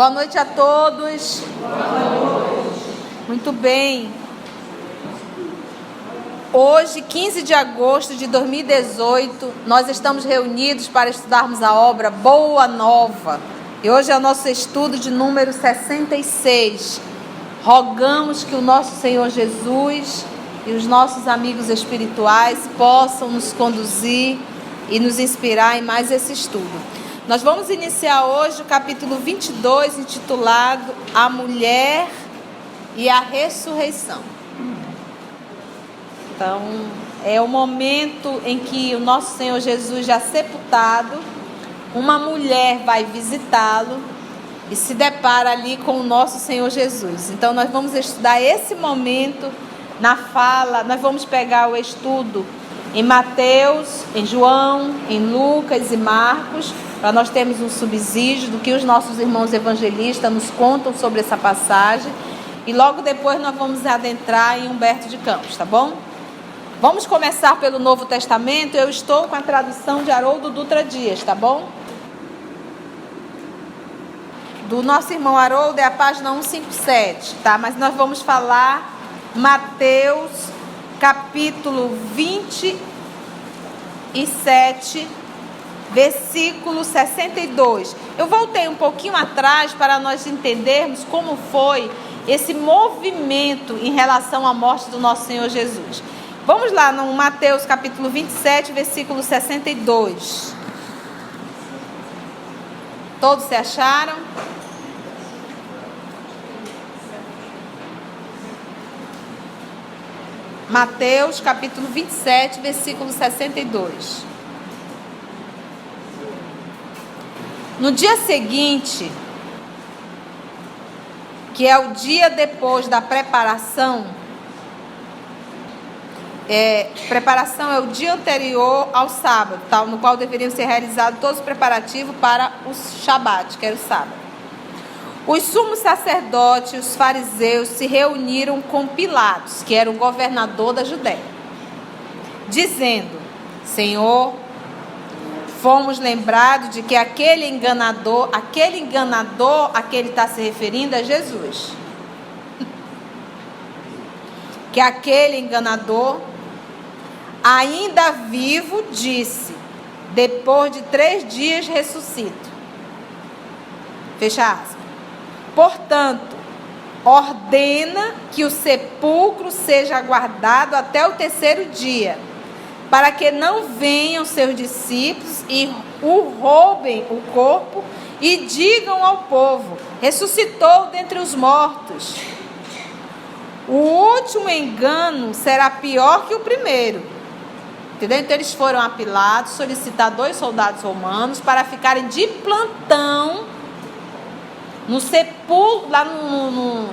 Boa noite a todos. Muito bem. Hoje, 15 de agosto de 2018, nós estamos reunidos para estudarmos a obra Boa Nova. E hoje é o nosso estudo de número 66. Rogamos que o nosso Senhor Jesus e os nossos amigos espirituais possam nos conduzir e nos inspirar em mais esse estudo. Nós vamos iniciar hoje o capítulo 22, intitulado A Mulher e a Ressurreição. Então, é o momento em que o nosso Senhor Jesus, já sepultado, uma mulher vai visitá-lo e se depara ali com o nosso Senhor Jesus. Então, nós vamos estudar esse momento na fala, nós vamos pegar o estudo em Mateus, em João, em Lucas e Marcos, para nós termos um subsídio do que os nossos irmãos evangelistas nos contam sobre essa passagem. E logo depois nós vamos adentrar em Humberto de Campos, tá bom? Vamos começar pelo Novo Testamento. Eu estou com a tradução de Haroldo Dutra Dias, tá bom? Do nosso irmão Haroldo é a página 157, tá? Mas nós vamos falar Mateus, capítulo 27, versículo 62. Eu voltei um pouquinho atrás para nós entendermos como foi esse movimento em relação à morte do nosso Senhor Jesus. Vamos lá no Mateus capítulo 27, versículo 62. Todos se acharam? Mateus capítulo 27, versículo 62. No dia seguinte, que é o dia depois da preparação, preparação é o dia anterior ao sábado, tal, no qual deveriam ser realizados todos os preparativos para o Shabat, que era o sábado. Os sumos sacerdotes e os fariseus se reuniram com Pilatos, que era o governador da Judéia, dizendo: Senhor, fomos lembrados de que aquele enganador a que ele está se referindo é Jesus. Que aquele enganador, ainda vivo, disse: depois de 3 dias ressuscito. Fecha aspas. Portanto, ordena que o sepulcro seja guardado até o 3º dia, para que não venham seus discípulos e o roubem o corpo e digam ao povo: ressuscitou dentre os mortos. O último engano será pior que o primeiro. Entendeu? Então eles foram a Pilatos solicitar 2 soldados romanos para ficarem de plantão no sepulcro, lá no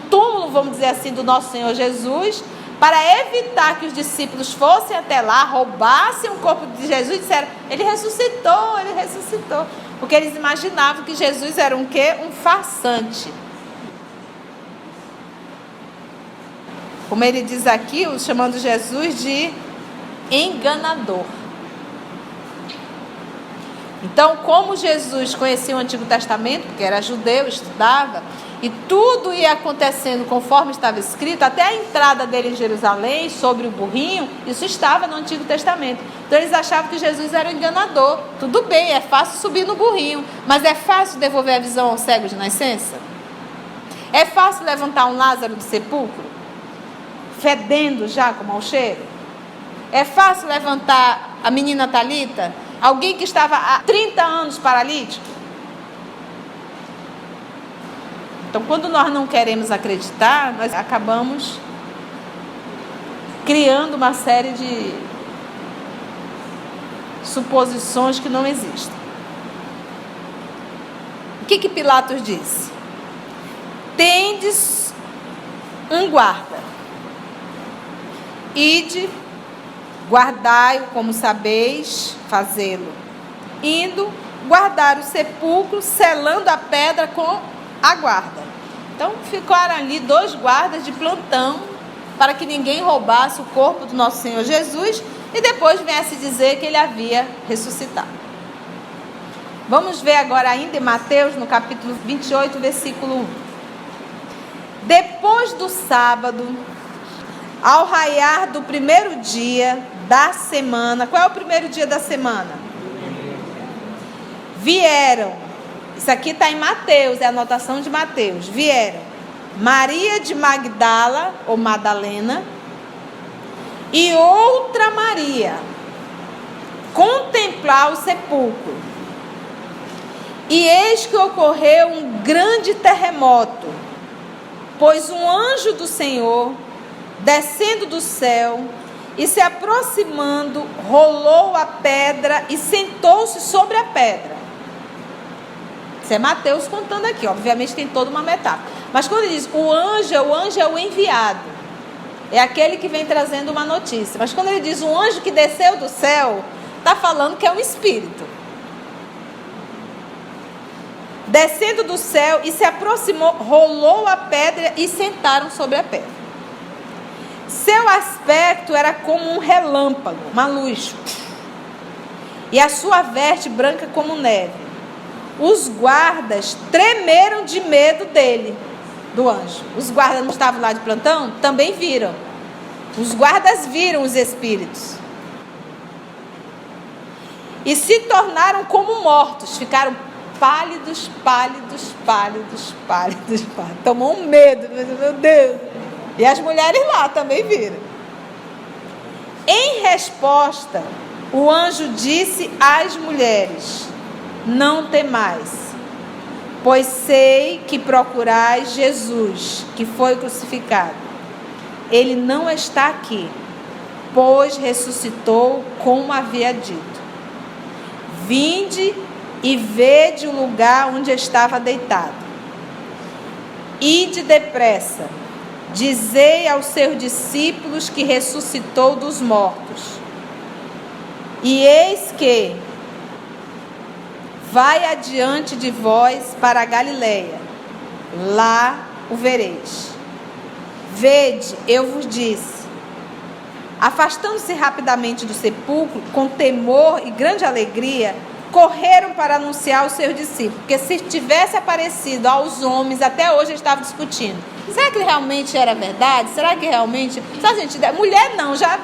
túmulo, vamos dizer assim, do nosso Senhor Jesus, para evitar que os discípulos fossem até lá, roubassem o corpo de Jesus e disseram: ele ressuscitou, ele ressuscitou. Porque eles imaginavam que Jesus era um quê? Um farsante. Como ele diz aqui, chamando Jesus de enganador. Então, como Jesus conhecia o Antigo Testamento, porque era judeu, estudava, e tudo ia acontecendo conforme estava escrito, até a entrada dele em Jerusalém, sobre o burrinho, isso estava no Antigo Testamento. Então, eles achavam que Jesus era um enganador. Tudo bem, é fácil subir no burrinho, mas é fácil devolver a visão ao cego de nascença? É fácil levantar um Lázaro do sepulcro, fedendo já com mau cheiro? É fácil levantar a menina Talita, alguém que estava há 30 anos paralítico? Então, quando nós não queremos acreditar, nós acabamos criando uma série de suposições que não existem. O que Pilatos disse? Tendes um guarda, ide, guardai-o como sabeis fazê-lo, indo guardar o sepulcro, selando a pedra com a guarda. Então ficaram ali 2 guardas de plantão para que ninguém roubasse o corpo do nosso Senhor Jesus e depois viesse dizer que ele havia ressuscitado. Vamos ver agora ainda em Mateus, no capítulo 28, versículo 1. Depois do sábado, ao raiar do primeiro dia da semana. Qual é o primeiro dia da semana? Vieram. Isso aqui está em Mateus, é a anotação de Mateus. Vieram Maria de Magdala, ou Madalena, e outra Maria, contemplar o sepulcro. E eis que ocorreu um grande terremoto, pois um anjo do Senhor, descendo do céu e se aproximando, rolou a pedra e sentou-se sobre a pedra. Isso é Mateus contando aqui, obviamente tem toda uma metáfora. Mas quando ele diz o anjo é o enviado, é aquele que vem trazendo uma notícia. Mas quando ele diz um anjo que desceu do céu, está falando que é um espírito. Descendo do céu e se aproximou, rolou a pedra e sentaram sobre a pedra. Seu aspecto era como um relâmpago, uma luz, e a sua veste branca como neve. Os guardas tremeram de medo dele, do anjo. Os guardas não estavam lá de plantão? Também viram. Os guardas viram os espíritos. E se tornaram como mortos, ficaram pálidos. Tomou um medo, meu Deus. E as mulheres lá também viram. Em resposta, o anjo disse às mulheres: não temais, pois sei que procurais Jesus, que foi crucificado. Ele não está aqui, pois ressuscitou como havia dito. Vinde e vede o lugar onde estava deitado. Ide depressa, dizei aos seus discípulos que ressuscitou dos mortos. E eis que vai adiante de vós para a Galileia, lá o vereis. Vede, eu vos disse. Afastando-se rapidamente do sepulcro, com temor e grande alegria, correram para anunciar aos seus discípulos. Porque se tivesse aparecido aos homens, até hoje eles estavam discutindo. Será que realmente era verdade? Será que realmente... Sabe, gente, mulher não, já...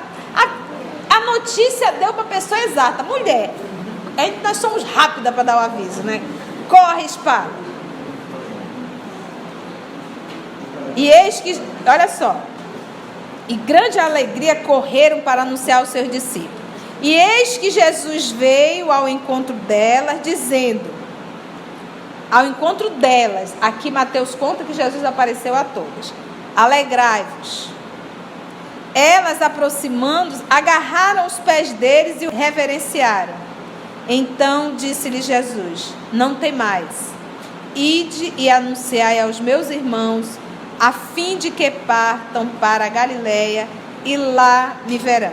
A notícia deu para a pessoa exata. Mulher. Nós somos rápidas para dar o aviso, né? Corre, espada. E eis que... Olha só. E grande alegria correram para anunciar aos seus discípulos. E eis que Jesus veio ao encontro delas, dizendo... Ao encontro delas, aqui Mateus conta que Jesus apareceu a todas. Alegrai-vos. Elas, aproximando-se, agarraram os pés deles e o reverenciaram. Então disse-lhe Jesus: não temais, ide e anunciai aos meus irmãos, a fim de que partam para a Galileia e lá me verão.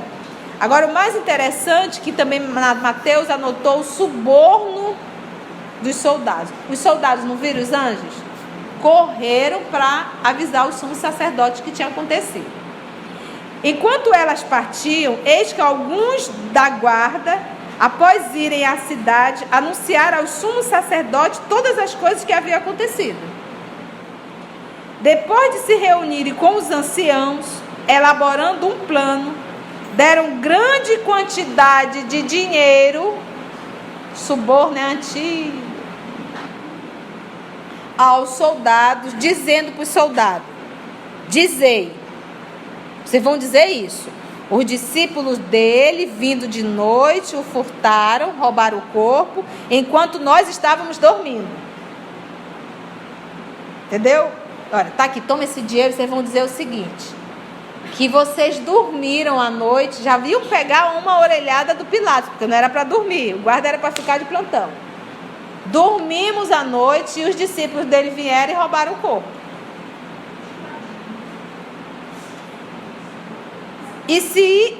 Agora, o mais interessante, que também Mateus anotou o suborno dos soldados. Os soldados não viram os anjos? Correram para avisar o sumo sacerdote que tinha acontecido. Enquanto elas partiam, eis que alguns da guarda, após irem à cidade, anunciaram ao sumo sacerdote todas as coisas que haviam acontecido. Depois de se reunirem com os anciãos, elaborando um plano, deram grande quantidade de dinheiro, suborno é antigo, aos soldados, dizendo para os soldados: dizei, vocês vão dizer isso: os discípulos dele, vindo de noite, o furtaram, roubaram o corpo, enquanto nós estávamos dormindo. Entendeu? Olha, tá aqui, toma esse dinheiro, vocês vão dizer o seguinte: que vocês dormiram à noite, já viam pegar uma orelhada do Pilatos, porque não era para dormir, o guarda era para ficar de plantão. Dormimos à noite e os discípulos dele vieram e roubaram o corpo. E se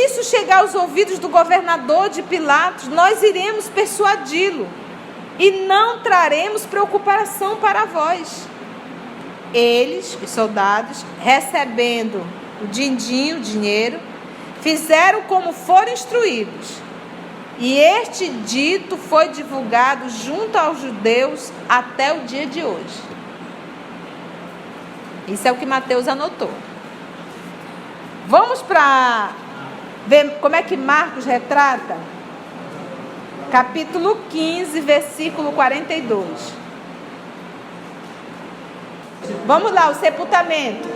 isso chegar aos ouvidos do governador de Pilatos, nós iremos persuadi-lo e não traremos preocupação para vós. Eles, os soldados, recebendo o din-din, o dinheiro, fizeram como foram instruídos. E este dito foi divulgado junto aos judeus até o dia de hoje. Isso é o que Mateus anotou. Vamos para ver como é que Marcos retrata? Capítulo 15, versículo 42. Vamos lá, o sepultamento.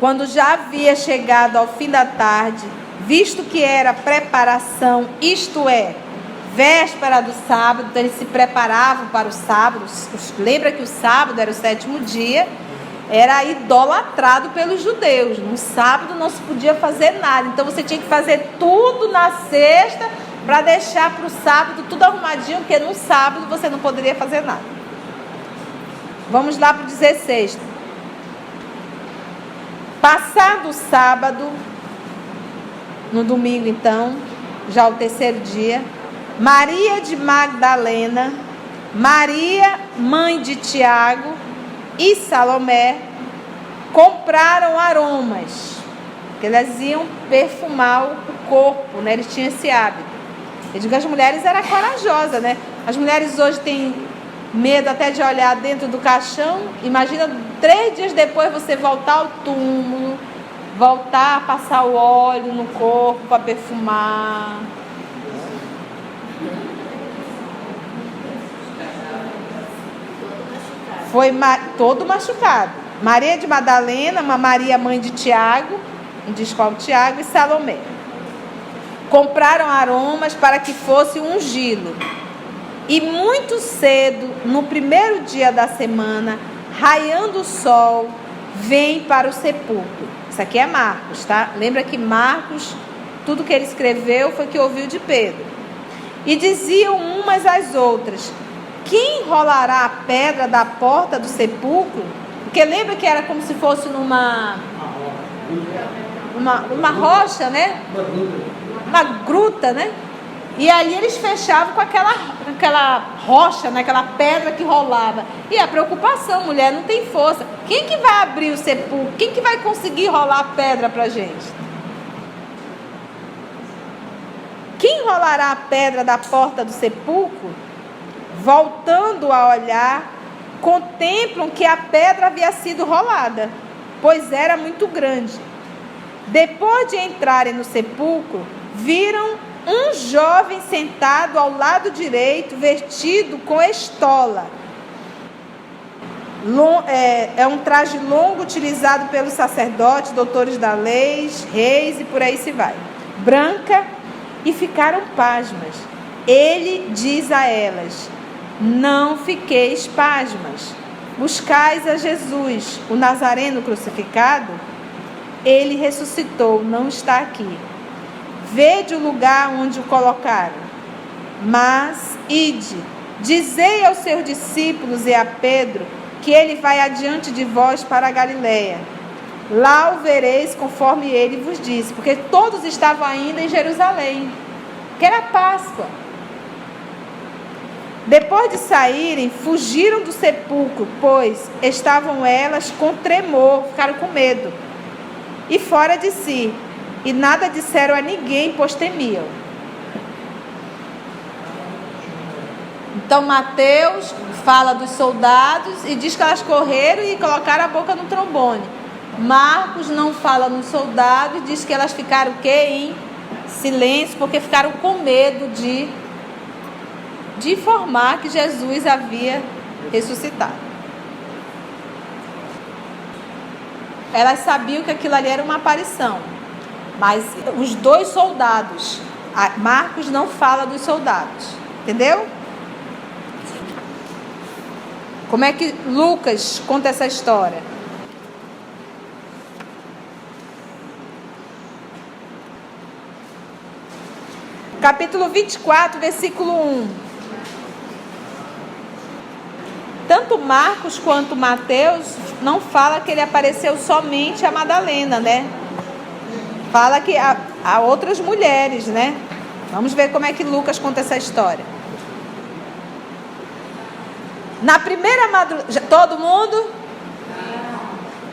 Quando já havia chegado ao fim da tarde, visto que era preparação, isto é, véspera do sábado, então eles se preparavam para o sábado. Lembra que o sábado era o 7º dia, era idolatrado pelos judeus. No sábado não se podia fazer nada, então você tinha que fazer tudo na sexta para deixar para o sábado tudo arrumadinho, porque no sábado você não poderia fazer nada. Vamos lá para o 16. Passado o sábado, no domingo então, já o 3º dia, Maria de Magdalena, Maria, mãe de Tiago, e Salomé compraram aromas, porque elas iam perfumar o corpo, né? Eles tinham esse hábito. Eu digo que as mulheres eram corajosas, né? As mulheres hoje têm medo até de olhar dentro do caixão. Imagina 3 dias depois você voltar ao túmulo, voltar a passar o óleo no corpo para perfumar. Foi todo machucado. Maria de Madalena, uma Maria mãe de Tiago, não diz qual Tiago, e Salomé. Compraram aromas para que fosse ungí-lo. E muito cedo, no 1º dia da semana, raiando o sol, vem para o sepulcro. Isso aqui é Marcos, tá? Lembra que Marcos, tudo que ele escreveu foi que ouviu de Pedro. E diziam umas às outras: quem rolará a pedra da porta do sepulcro? Porque lembra que era como se fosse uma rocha, né? Uma gruta, né? E ali eles fechavam com aquela rocha, né? Aquela pedra que rolava. E a preocupação, mulher não tem força. Quem que vai abrir o sepulcro? Quem que vai conseguir rolar a pedra pra gente? Quem rolará a pedra da porta do sepulcro? Voltando a olhar, contemplam que a pedra havia sido rolada, pois era muito grande. Depois de entrarem no sepulcro, viram um jovem sentado ao lado direito, vestido com estola. É um traje longo utilizado pelos sacerdotes, doutores da lei, reis e por aí se vai. Branca, e ficaram pasmas. Ele diz a elas: não fiqueis pasmas. Buscais a Jesus, o Nazareno crucificado. Ele ressuscitou, não está aqui. Vede o lugar onde o colocaram. Mas ide, dizei aos seus discípulos e a Pedro que ele vai adiante de vós para a Galileia. Lá o vereis conforme ele vos disse. Porque todos estavam ainda em Jerusalém, que era Páscoa. Depois de saírem, fugiram do sepulcro, pois estavam elas com tremor, ficaram com medo, e fora de si, e nada disseram a ninguém, pois temiam. Então Mateus fala dos soldados e diz que elas correram e colocaram a boca no trombone. Marcos não fala nos soldados e diz que elas ficaram o quê? Em silêncio, porque ficaram com medo de informar que Jesus havia ressuscitado. Elas sabiam que aquilo ali era uma aparição, mas os 2 soldados, Marcos não fala dos soldados, entendeu? Como é que Lucas conta essa história? Capítulo 24, versículo 1. Tanto Marcos quanto Mateus não fala que ele apareceu somente a Madalena, né? Fala que há outras mulheres, né? Vamos ver como é que Lucas conta essa história. Na primeira madrugada, todo mundo?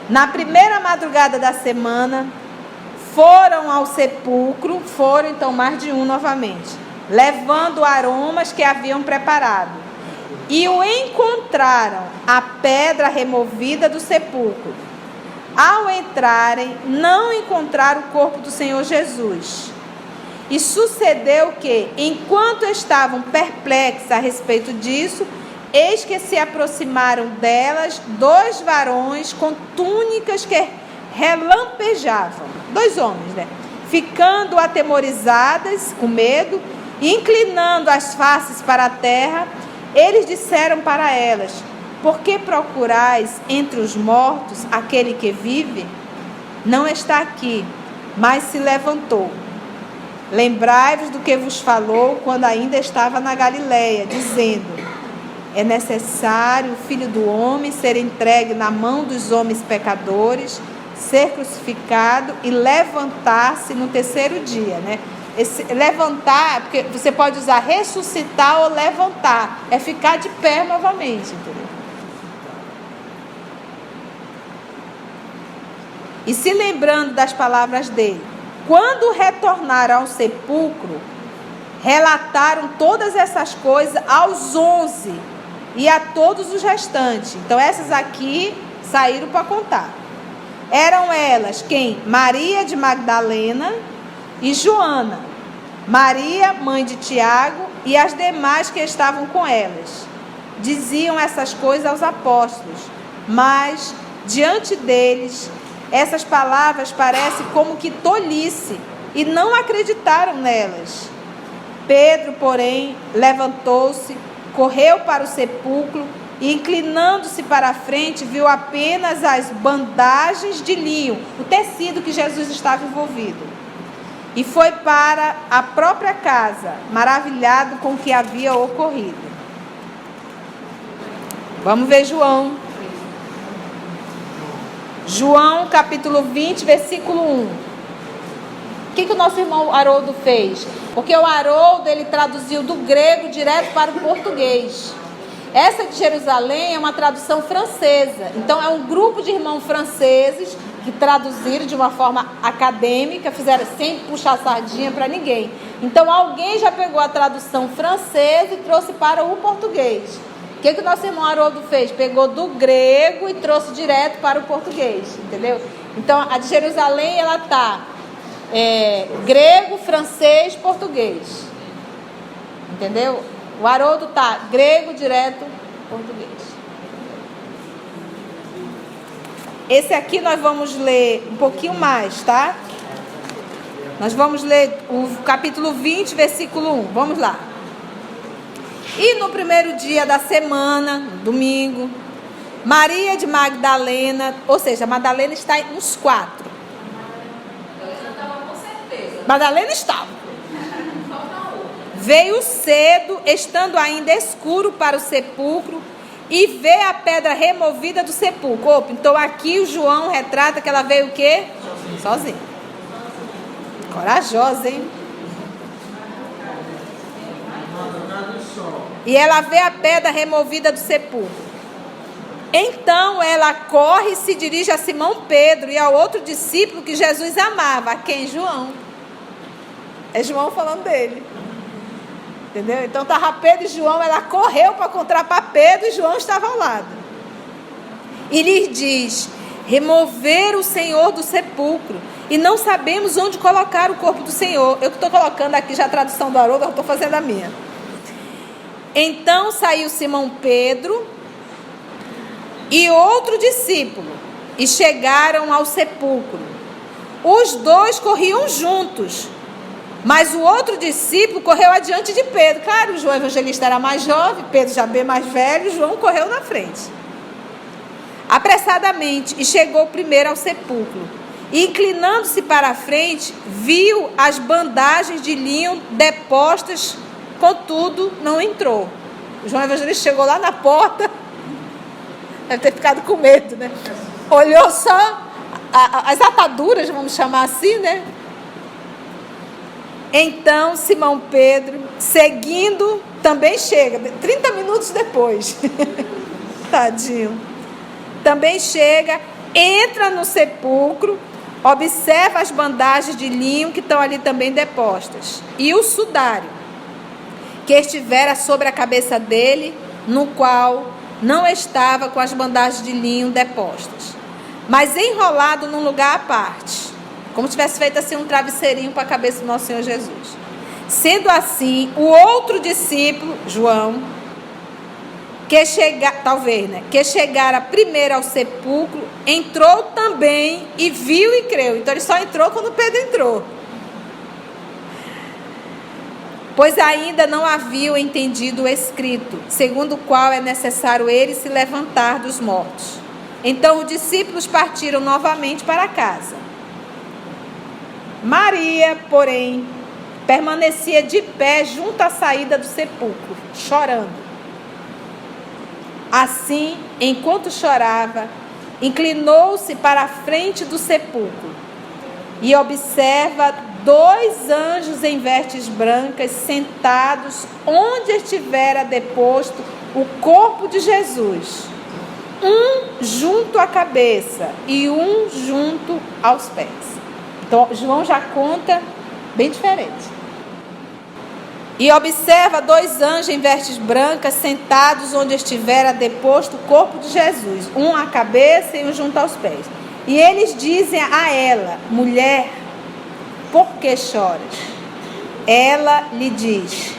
Na primeira madrugada da semana, foram ao sepulcro, foram então mais de um novamente, levando aromas que haviam preparado, e o encontraram, a pedra removida do sepulcro. Ao entrarem, não encontraram o corpo do Senhor Jesus. E sucedeu que, enquanto estavam perplexos a respeito disso, eis que se aproximaram delas 2 varões com túnicas que relampejavam. 2 homens, né? Ficando atemorizadas, com medo, e inclinando as faces para a terra, eles disseram para elas: por que procurais entre os mortos aquele que vive? Não está aqui, mas se levantou. Lembrai-vos do que vos falou quando ainda estava na Galileia, dizendo: é necessário o Filho do Homem ser entregue na mão dos homens pecadores, ser crucificado e levantar-se no 3º dia, né? Esse levantar, porque você pode usar ressuscitar ou levantar, é ficar de pé novamente, entendeu? E se lembrando das palavras dele, quando retornaram ao sepulcro, relataram todas essas coisas aos 11 e a todos os restantes. Então essas aqui saíram para contar. Eram elas quem? Maria de Magdalena e Joana, Maria, mãe de Tiago, e as demais que estavam com elas. Diziam essas coisas aos apóstolos, mas diante deles essas palavras parecem como que tolice, e não acreditaram nelas. Pedro, porém, levantou-se, correu para o sepulcro e, inclinando-se para a frente, viu apenas as bandagens de linho, o tecido que Jesus estava envolvido. E foi para a própria casa, maravilhado com o que havia ocorrido. Vamos ver João. João, capítulo 20, versículo 1. O que o nosso irmão Haroldo fez? Porque o Haroldo, ele traduziu do grego direto para o português. Essa de Jerusalém é uma tradução francesa. Então, é um grupo de irmãos franceses que traduziram de uma forma acadêmica, fizeram sem puxar sardinha para ninguém. Então, alguém já pegou a tradução francesa e trouxe para o português. O que o nosso irmão Haroldo fez? Pegou do grego e trouxe direto para o português, entendeu? Então, a de Jerusalém, ela está grego, francês, português. Entendeu? O Haroldo está grego, direto, português. Esse aqui nós vamos ler um pouquinho mais, tá? Nós vamos ler o capítulo 20, versículo 1. Vamos lá. E no primeiro dia da semana, domingo, Maria de Magdalena, ou seja, Madalena está nos 4. Madalena estava. Veio cedo, estando ainda escuro para o sepulcro, e vê a pedra removida do sepulcro. Opa, então aqui o João retrata que ela veio o quê? Sozinha. Corajosa, hein? E ela vê a pedra removida do sepulcro. Então ela corre e se dirige a Simão Pedro e ao outro discípulo que Jesus amava. A quem? João. É João falando dele. Entendeu? Então estava Pedro e João, ela correu para encontrar para Pedro e João estava ao lado. E lhes diz: remover o Senhor do sepulcro e não sabemos onde colocar o corpo do Senhor. Eu que estou colocando aqui já a tradução do Haroldo, eu estou fazendo a minha. Então saiu Simão Pedro e outro discípulo e chegaram ao sepulcro. Os 2 corriam juntos, mas o outro discípulo correu adiante de Pedro. Claro, o João evangelista era mais jovem, Pedro já bem mais velho, João correu na frente. Apressadamente, e chegou primeiro ao sepulcro. E inclinando-se para a frente, viu as bandagens de linho depostas, contudo, não entrou. O João evangelista chegou lá na porta, deve ter ficado com medo, né? Olhou só as ataduras, vamos chamar assim, né? Então Simão Pedro, seguindo, também chega, 30 minutos depois. Tadinho. Também chega, entra no sepulcro, Observa as bandagens de linho que estão ali também depostas, e o sudário que estivera sobre a cabeça dele, no qual não estava com as bandagens de linho depostas, mas enrolado num lugar à parte, como se tivesse feito assim um travesseirinho para a cabeça do nosso Senhor Jesus. Sendo assim, o outro discípulo, João, que chegara primeiro ao sepulcro, entrou também e viu e creu. Então ele só entrou quando Pedro entrou, pois ainda não haviam entendido o escrito, segundo o qual é necessário ele se levantar dos mortos. Então os discípulos partiram novamente para casa. Maria, porém, permanecia de pé junto à saída do sepulcro, chorando. Assim, enquanto chorava, inclinou-se para a frente do sepulcro e observa 2 anjos em vestes brancas sentados onde estivera deposto o corpo de Jesus, um junto à cabeça e um junto aos pés. Então, João já conta bem diferente. E observa 2 anjos em vestes brancas sentados onde estivera deposto o corpo de Jesus, um à cabeça e um junto aos pés. E eles dizem a ela: mulher, por que choras? Ela lhe diz: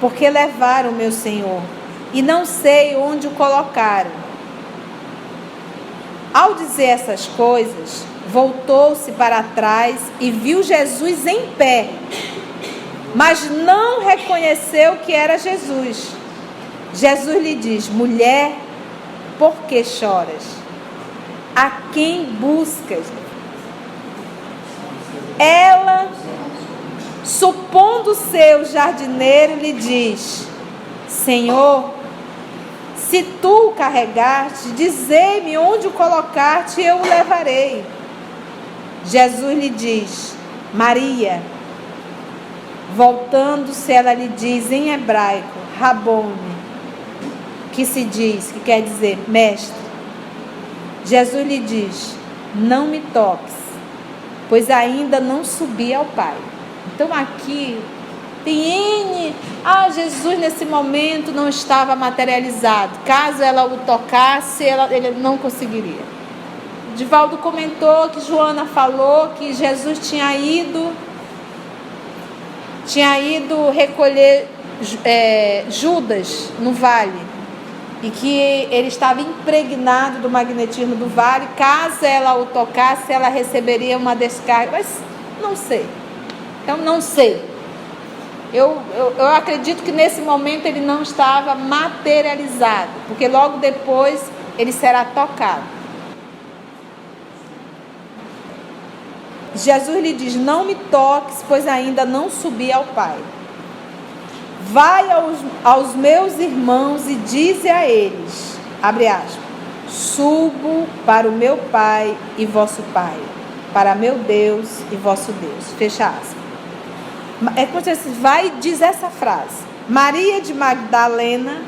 porque levaram meu Senhor e não sei onde o colocaram. Ao dizer essas coisas, voltou-se para trás e viu Jesus em pé, mas não reconheceu que era Jesus. Jesus lhe diz: mulher, por que choras? A quem buscas? Ela, supondo ser o jardineiro, lhe diz: Senhor, se tu o carregaste, dizei-me onde o colocaste e eu o levarei. Jesus lhe diz: Maria. Voltando-se, ela lhe diz em hebraico, Rabone, que quer dizer mestre. Jesus lhe diz: não me toques, pois ainda não subi ao Pai. Então aqui tem Jesus nesse momento não estava materializado. Caso ela o tocasse, ele não conseguiria. Divaldo comentou que Joana falou que Jesus tinha ido recolher Judas no vale, e que ele estava impregnado do magnetismo do vale. Caso ela o tocasse, ela receberia uma descarga, mas não sei. Então não sei. Eu acredito que nesse momento ele não estava materializado, porque logo depois ele será tocado. Jesus lhe diz: não me toques, pois ainda não subi ao Pai. Vai aos meus irmãos e dize a eles, abre aspas, subo para o meu Pai e vosso Pai, para meu Deus e vosso Deus, fecha aspas. É como se você vai e diz essa frase. Maria de Magdalena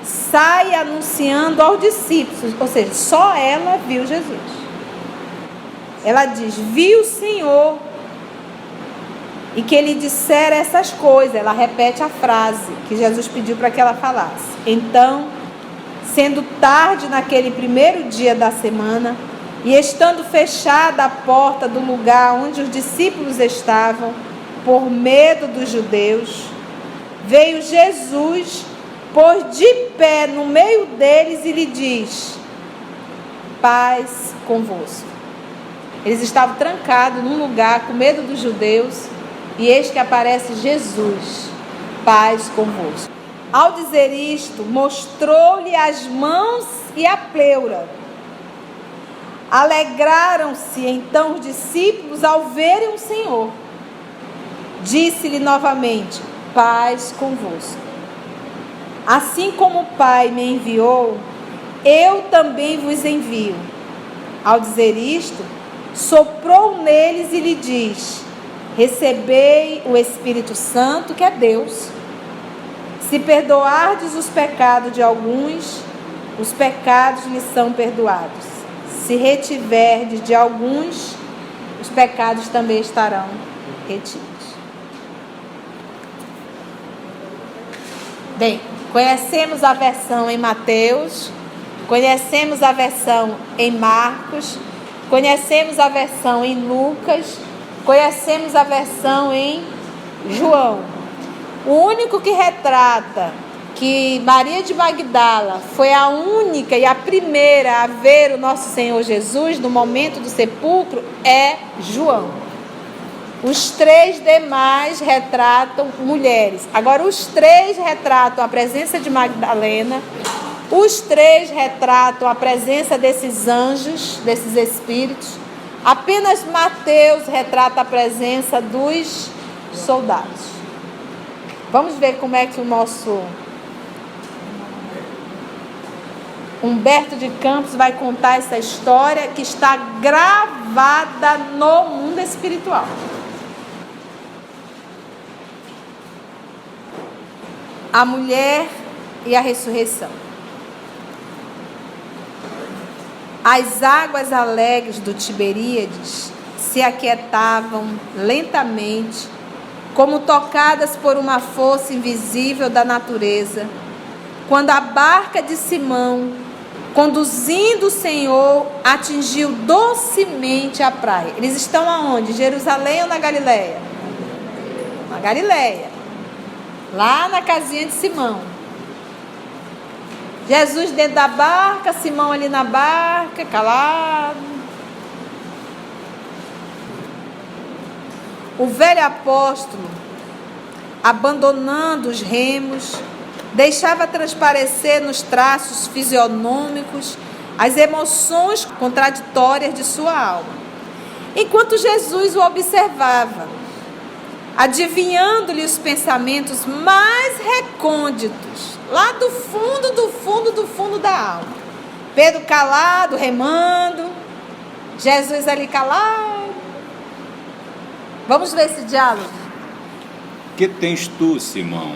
sai anunciando aos discípulos, ou seja, só ela viu Jesus. Ela diz: vi o Senhor, e que ele dissera essas coisas. Ela repete a frase que Jesus pediu para que ela falasse. Então, sendo tarde naquele primeiro dia da semana, e estando fechada a porta do lugar onde os discípulos estavam, por medo dos judeus, veio Jesus, pôs de pé no meio deles e lhe diz: paz convosco. Eles estavam trancados num lugar com medo dos judeus, e eis que aparece Jesus: paz convosco. Ao dizer isto, mostrou-lhe as mãos e a pleura. Alegraram-se então os discípulos ao verem o Senhor. Disse-lhe novamente: paz convosco. Assim como o Pai me enviou, eu também vos envio. Ao dizer isto, soprou neles e lhe diz: recebei o Espírito Santo, que é Deus. Se perdoardes os pecados de alguns, os pecados lhes são perdoados. Se retiverdes de alguns, pecados também estarão retidos. Bem, conhecemos a versão em Mateus, conhecemos a versão em Marcos, conhecemos a versão em Lucas, conhecemos a versão em João. O único que retrata que Maria de Magdala foi a única e a primeira a ver o nosso Senhor Jesus no momento do sepulcro é João. Os 3 demais retratam mulheres. Agora, os 3 retratam a presença de Magdalena. Os 3 retratam a presença desses anjos, desses espíritos. Apenas Mateus retrata a presença dos soldados. Vamos ver como é que o nosso Humberto de Campos vai contar essa história que está gravada no mundo espiritual. A mulher e a ressurreição. As águas alegres do Tiberíades se aquietavam lentamente, como tocadas por uma força invisível da natureza, quando a barca de Simão, conduzindo o Senhor, atingiu docemente a praia. Eles estão aonde? Jerusalém ou na Galileia? Na Galileia. Lá na casinha de Simão. Jesus dentro da barca, Simão ali na barca, calado. O velho apóstolo, abandonando os remos, deixava transparecer nos traços fisionômicos as emoções contraditórias de sua alma, enquanto Jesus o observava, adivinhando-lhe os pensamentos mais recônditos, lá do fundo da alma. Pedro calado, remando, Jesus ali calado. Vamos ver esse diálogo. Que tens tu, Simão?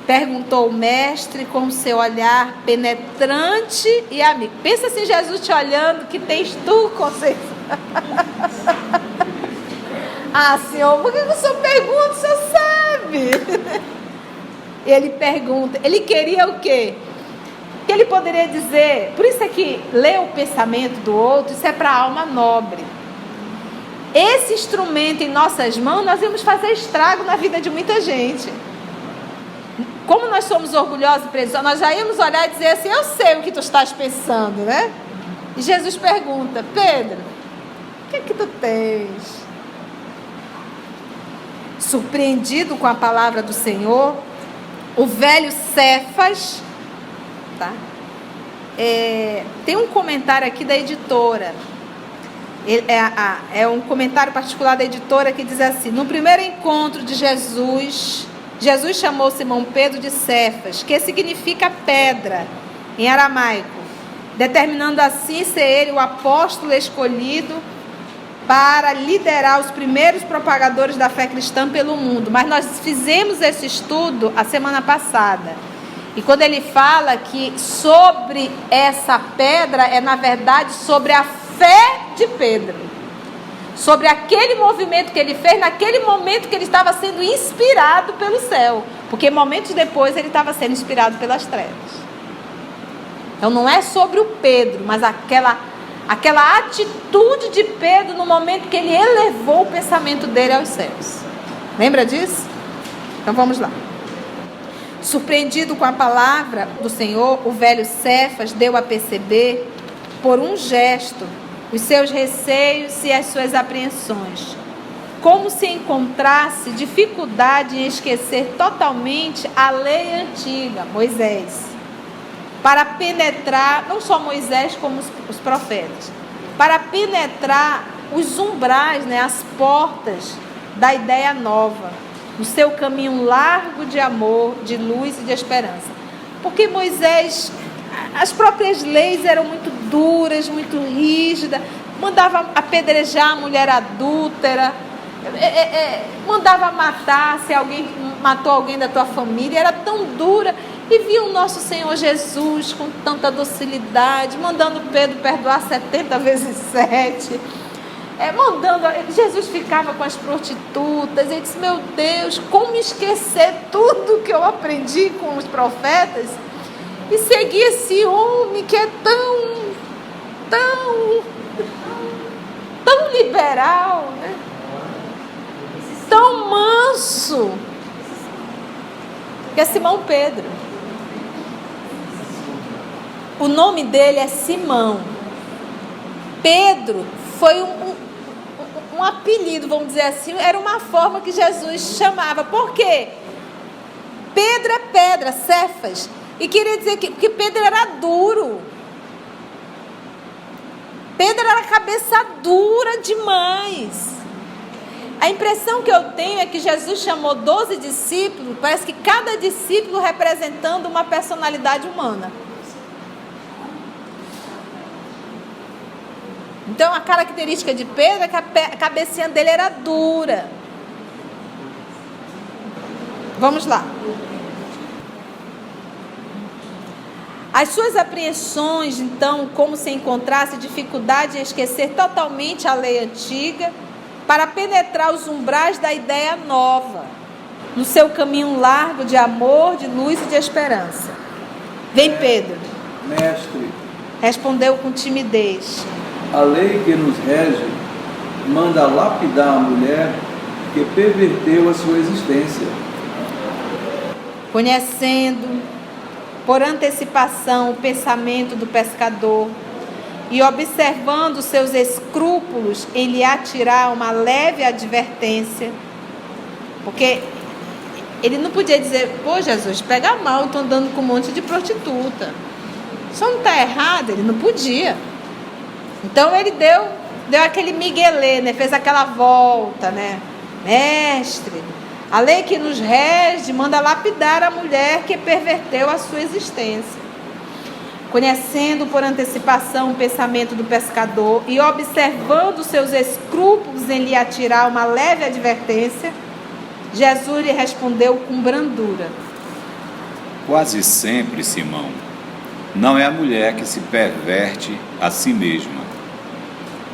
Perguntou o mestre com seu olhar penetrante e amigo. Pensa assim, Jesus te olhando, que tens tu, Conceição? Ah, Senhor, por que o Senhor pergunta? O Senhor sabe. Ele pergunta, ele queria o quê? Que ele poderia dizer, por isso é que ler o pensamento do outro, isso é para a alma nobre. Esse instrumento em nossas mãos, nós íamos fazer estrago na vida de muita gente. Como nós somos orgulhosos e presunçosos, nós já íamos olhar e dizer assim, eu sei o que tu estás pensando, né? E Jesus pergunta, Pedro, o que é que tu tens? Surpreendido com a palavra do Senhor, o velho Cefas, tá? Tem um comentário aqui da editora, é um comentário particular da editora que diz assim, no primeiro encontro de Jesus chamou Simão Pedro de Cefas, que significa pedra em aramaico, determinando assim ser ele o apóstolo escolhido para liderar os primeiros propagadores da fé cristã pelo mundo. Mas nós fizemos esse estudo a semana passada. E quando ele fala que sobre essa pedra é, na verdade, sobre a fé de Pedro. Sobre aquele movimento que ele fez, naquele momento que ele estava sendo inspirado pelo céu. Porque momentos depois ele estava sendo inspirado pelas trevas. Então não é sobre o Pedro, mas aquela atitude de Pedro no momento que ele elevou o pensamento dele aos céus. Lembra disso? Então vamos lá. Surpreendido com a palavra do Senhor, o velho Cefas deu a perceber, por um gesto, os seus receios e as suas apreensões, como se encontrasse dificuldade em esquecer totalmente a lei antiga, Moisés, para penetrar, não só Moisés como os profetas, para penetrar os umbrais, né, as portas da ideia nova, no seu caminho largo de amor, de luz e de esperança. Porque Moisés, as próprias leis eram muito duras, muito rígidas, mandava apedrejar a mulher adúltera, mandava matar se alguém matou alguém da tua família, era tão dura. E viu o nosso Senhor Jesus com tanta docilidade, mandando Pedro perdoar 70 vezes 7. mandando. Jesus ficava com as prostitutas. Ele disse: meu Deus, como esquecer tudo que eu aprendi com os profetas e seguir esse homem que é tão liberal, né? Tão manso, que é Simão Pedro. O nome dele é Simão. Pedro foi um apelido, vamos dizer assim, era uma forma que Jesus chamava. Por quê? Pedro é pedra, Cefas, e queria dizer que Pedro era duro. Pedro era cabeça dura demais. A impressão que eu tenho é que Jesus chamou 12 discípulos, parece que cada discípulo representando uma personalidade humana. Então a característica de Pedro é que a cabecinha dele era dura. Vamos lá. As suas apreensões, então, como se encontrasse dificuldade em esquecer totalmente a lei antiga, para penetrar os umbrais da ideia nova, no seu caminho largo de amor, de luz e de esperança. Vem, Pedro. Mestre, respondeu com timidez. a lei que nos rege manda lapidar a mulher que perverteu a sua existência. Conhecendo, por antecipação, o pensamento do pescador, e observando seus escrúpulos em lhe atirar uma leve advertência, porque ele não podia dizer: pô, Jesus, pega mal, eu estou andando com um monte de prostituta, isso não está errado. Ele não podia. Então ele deu aquele miguelê, né? Fez aquela volta, né? Mestre, a lei que nos rege manda lapidar a mulher que perverteu a sua existência. Conhecendo por antecipação o pensamento do pescador e observando seus escrúpulos em lhe atirar uma leve advertência, Jesus lhe respondeu com brandura: Quase sempre, Simão, não é a mulher que se perverte a si mesma,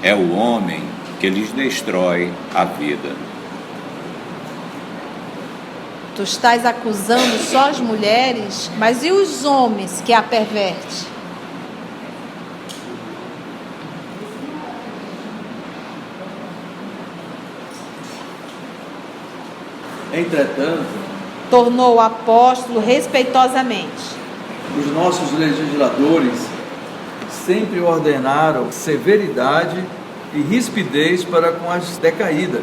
é o homem que lhes destrói a vida. Tu estás acusando só as mulheres, mas e os homens que a pervertem? Entretanto, Tornou o apóstolo respeitosamente: os nossos legisladores sempre ordenaram severidade e rispidez para com as decaídas.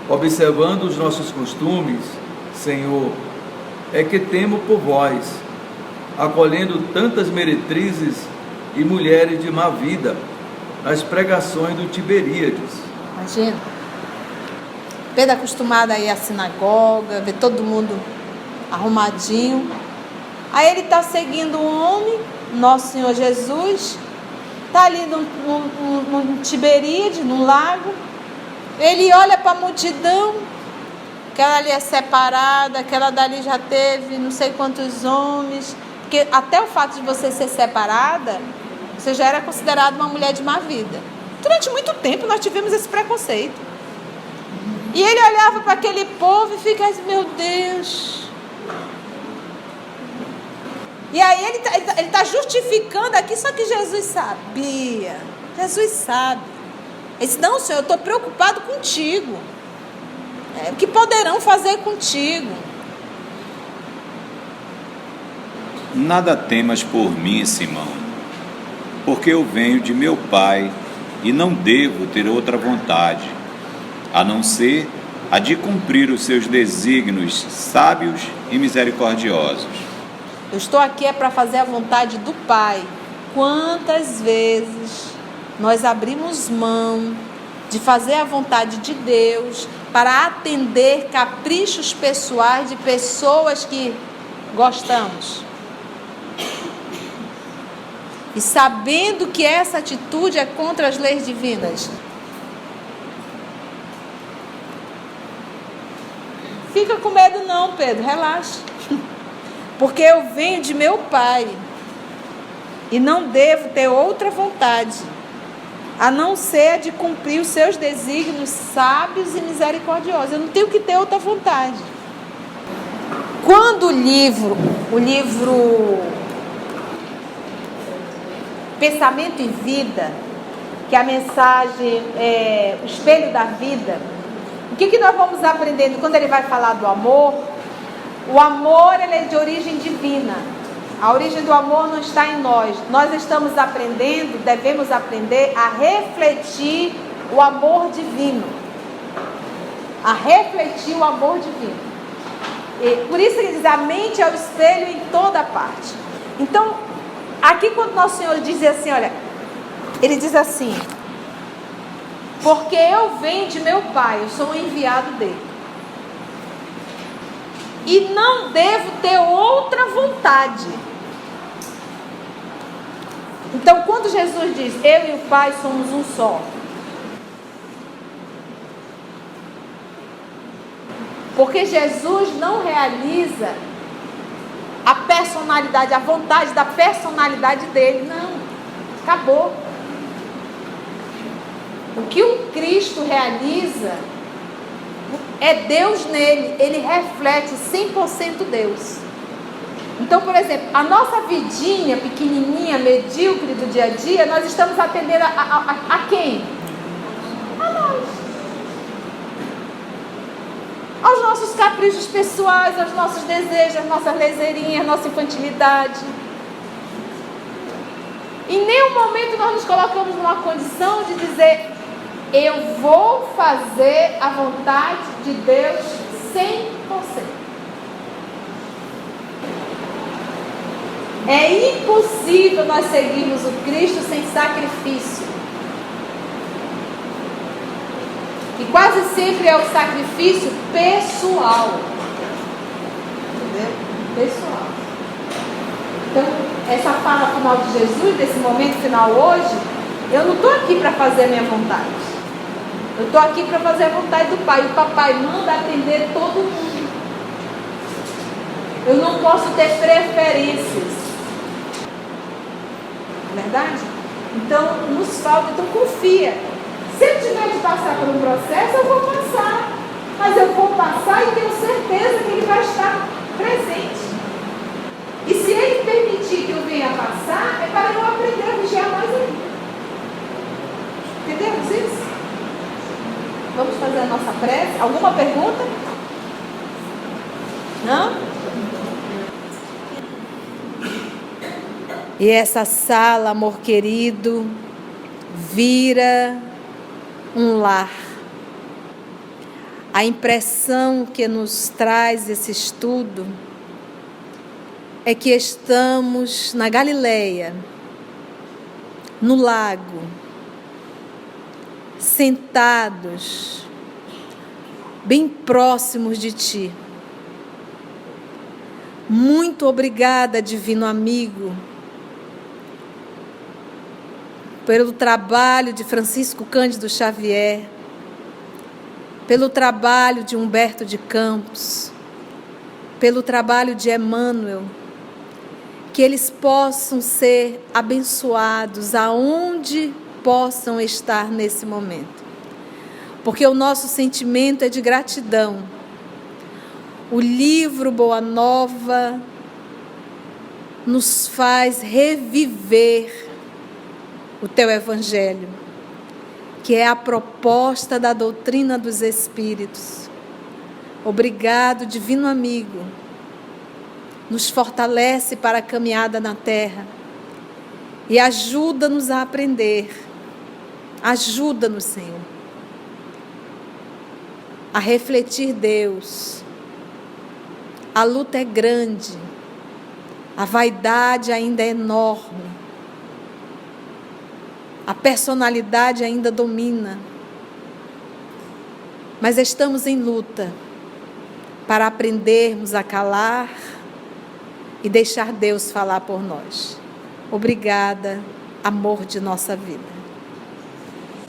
Observando os nossos costumes, Senhor, é que temo por vós, acolhendo tantas meretrizes e mulheres de má vida nas pregações do Tiberíades. Imagina. Pedro acostumado a ir à sinagoga, ver todo mundo arrumadinho. Aí ele está seguindo um homem, nosso Senhor Jesus, está ali no Tiberíades, no lago. Ele olha para a multidão, aquela ali é separada, aquela dali já teve não sei quantos homens, porque até o fato de você ser separada, você já era considerada uma mulher de má vida. Durante muito tempo nós tivemos esse preconceito. E ele olhava para aquele povo e fica assim: meu Deus. E aí ele tá justificando aqui, só que Jesus sabia. Jesus sabe. Ele disse: não, Senhor, eu estou preocupado contigo. O que poderão fazer contigo? Nada temas por mim, Simão, porque eu venho de meu Pai e não devo ter outra vontade, a não ser a de cumprir os seus desígnios sábios e misericordiosos. Eu estou aqui para fazer a vontade do Pai. Quantas vezes nós abrimos mão de fazer a vontade de Deus para atender caprichos pessoais de pessoas que gostamos? E sabendo que essa atitude é contra as leis divinas. Fica com medo não, Pedro, relaxa. Porque eu venho de meu Pai e não devo ter outra vontade, a não ser a de cumprir os seus desígnios sábios e misericordiosos. Eu não tenho que ter outra vontade. Quando o livro Pensamento e Vida, que a mensagem é o espelho da vida, o que nós vamos aprendendo quando ele vai falar do amor? O amor, ele é de origem divina. A origem do amor não está em nós. Nós estamos aprendendo, devemos aprender a refletir o amor divino. A refletir o amor divino. E por isso ele diz, a mente é o espelho em toda parte. Então, aqui quando Nosso Senhor diz assim, olha, ele diz assim, porque eu venho de meu Pai, eu sou o enviado dele. E não devo ter outra vontade. Então, quando Jesus diz, eu e o Pai somos um só. Porque Jesus não realiza a personalidade, a vontade da personalidade dele. Não, acabou. O que o Cristo realiza é Deus nele, ele reflete 100% Deus. Então, por exemplo, a nossa vidinha pequenininha, medíocre do dia a dia, nós estamos atendendo a quem? A nós. Aos nossos caprichos pessoais, aos nossos desejos, às nossas lezeirinhas, nossa infantilidade. Em nenhum momento nós nos colocamos numa condição de dizer, eu vou fazer a vontade de Deus 100%. É impossível nós seguirmos o Cristo sem sacrifício. E quase sempre é o sacrifício pessoal. Entendeu? Pessoal. Então, essa fala final de Jesus, desse momento final hoje, eu não estou aqui para fazer a minha vontade. Eu estou aqui para fazer a vontade do Pai. O Papai manda atender todo mundo. Eu não posso ter preferências. Não é verdade? Então, nos falta, então confia. Se eu tiver de passar por um processo, eu vou passar. Mas eu vou passar e tenho certeza que ele vai estar presente. E se ele permitir que eu venha passar, é para eu aprender a vigiar mais ainda. Entendemos isso? Vamos fazer a nossa prece. Alguma pergunta? Não? E essa sala, amor querido, vira um lar. A impressão que nos traz esse estudo é que estamos na Galileia, no lago, sentados, bem próximos de Ti. Muito obrigada, divino amigo, pelo trabalho de Francisco Cândido Xavier, pelo trabalho de Humberto de Campos, pelo trabalho de Emmanuel, que eles possam ser abençoados aonde possam estar nesse momento. Porque o nosso sentimento é de gratidão. O livro Boa Nova nos faz reviver o Teu Evangelho, que é a proposta da doutrina dos Espíritos. Obrigado, divino amigo. Nos fortalece para a caminhada na terra e ajuda-nos a aprender. Ajuda-nos, Senhor, a refletir Deus. A luta é grande, a vaidade ainda é enorme, a personalidade ainda domina, mas estamos em luta para aprendermos a calar e deixar Deus falar por nós. Obrigada, amor de nossa vida.